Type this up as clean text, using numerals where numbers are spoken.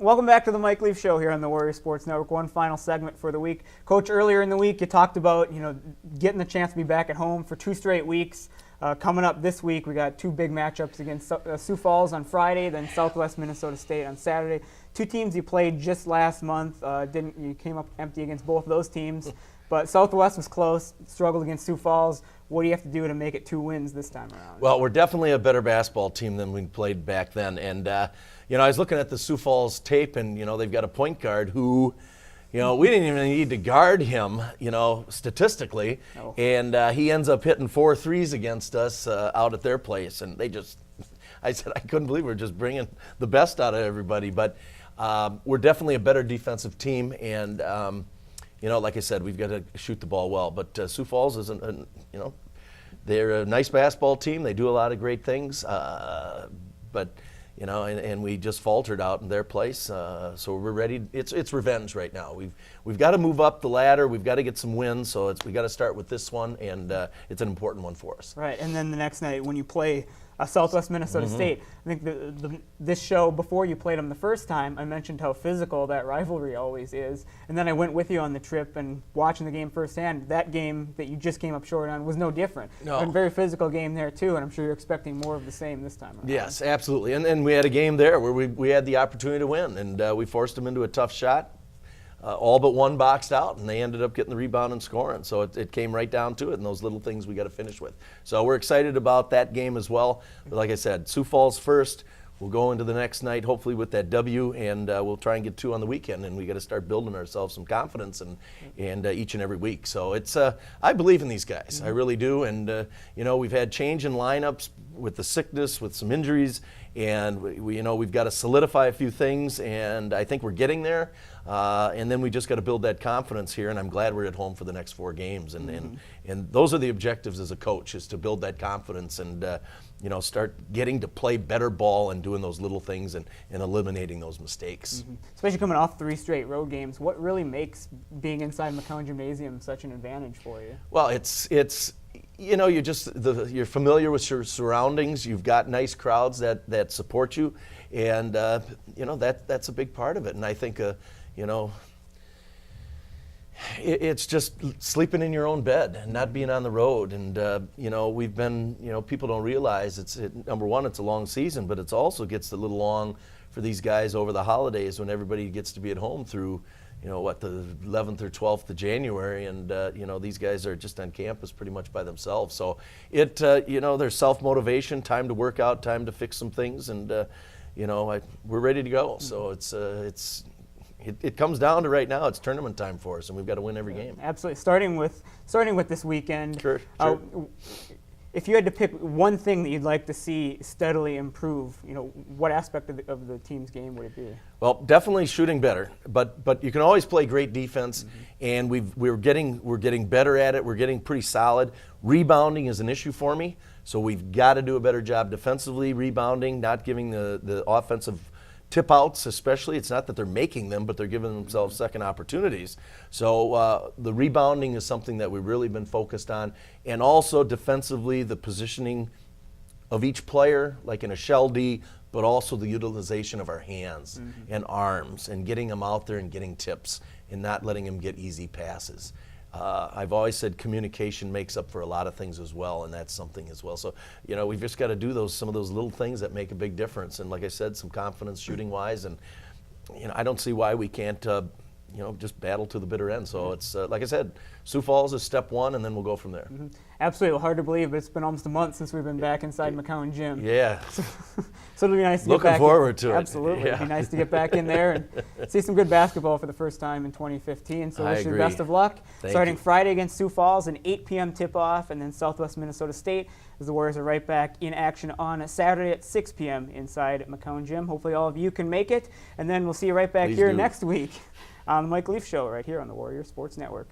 welcome back to the Mike Leaf Show here on the Warrior Sports Network. One final segment for the week. Coach, earlier in the week you talked about getting the chance to be back at home for 2 straight weeks. Coming up this week, we got 2 big matchups against Sioux Falls on Friday, then Southwest Minnesota State on Saturday. 2 teams you played just last month. You came up empty against both of those teams, but Southwest was close, struggled against Sioux Falls. What do you have to do to make it 2 wins this time around? Well, we're definitely a better basketball team than we played back then. And, I was looking at the Sioux Falls tape, and, they've got a point guard who, we didn't even need to guard him, statistically. No. And he ends up hitting 4 threes against us out at their place. And I said, I couldn't believe we're just bringing the best out of everybody. But we're definitely a better defensive team. And, like I said, we've got to shoot the ball well. But Sioux Falls isn't, they're a nice basketball team. They do a lot of great things. But and we just faltered out in their place. So we're ready. It's revenge right now. We've got to move up the ladder. We've got to get some wins. So we got to start with this one, and it's an important one for us. Right, and then the next night when you play Southwest Minnesota State, I think this show, before you played them the first time, I mentioned how physical that rivalry always is. And then I went with you on the trip and watching the game firsthand. That game that you just came up short on was no different. No. A very physical game there too, and I'm sure you're expecting more of the same this time around. Yes, absolutely. And we had a game there where we had the opportunity to win, and we forced them into a tough shot. All but one boxed out, and they ended up getting the rebound and scoring. So it came right down to it, and those little things we got to finish with. So we're excited about that game as well. But like I said, Sioux Falls first. We'll go into the next night hopefully with that W, and we'll try and get 2 on the weekend. And we got to start building ourselves some confidence and each and every week. So it's I believe in these guys, I really do. And we've had change in lineups with the sickness, with some injuries, and we've got to solidify a few things, and I think we're getting there. And then we just got to build that confidence here, and I'm glad we're at home for the next 4 games. And those are the objectives as a coach, is to build that confidence and start getting to play better ball and doing those little things and eliminating those mistakes. Especially coming off 3 straight road games, what really makes being inside McCown Gymnasium such an advantage for you? Well, you're familiar with your surroundings. You've got nice crowds that support you, and that's a big part of it. And I think it's just sleeping in your own bed and not being on the road. And we've been, people don't realize number one, it's a long season, but it also gets a little long for these guys over the holidays when everybody gets to be at home through the 11th or 12th of January, and these guys are just on campus pretty much by themselves. So there's self-motivation, time to work out, time to fix some things, and we're ready to go. So it comes down to right now, it's tournament time for us, and we've got to win every game. Absolutely. Starting with this weekend. Sure. If you had to pick one thing that you'd like to see steadily improve, what aspect of the team's game would it be? Well, definitely shooting better, but you can always play great defense, and we're getting better at it. We're getting pretty solid. Rebounding is an issue for me, so we've got to do a better job defensively, rebounding, not giving the offensive tip outs, especially. It's not that they're making them, but they're giving themselves second opportunities. So the rebounding is something that we've really been focused on, and also defensively, the positioning of each player, like in a shell D, but also the utilization of our hands and arms, and getting them out there and getting tips and not letting them get easy passes. I've always said communication makes up for a lot of things as well, and that's something as well. So, we've just got to do some of those little things that make a big difference. And like I said, some confidence shooting-wise, and I don't see why we can't just battle to the bitter end. So it's like I said, Sioux Falls is step 1, and then we'll go from there. Absolutely. Well, hard to believe, but it's been almost a month since we've been back inside McCown Gym. Yeah. So it'll be nice to get back. Looking forward to it. Absolutely. Yeah. It'll be nice to get back in there and see some good basketball for the first time in 2015. So wish you the best of luck. Starting Friday against Sioux Falls, an 8 p.m. tip-off, and then Southwest Minnesota State, as the Warriors are right back in action on Saturday at 6 p.m. inside McCown Gym. Hopefully all of you can make it, and then we'll see you right back here next week on the Mike Leaf Show right here on the Warrior Sports Network.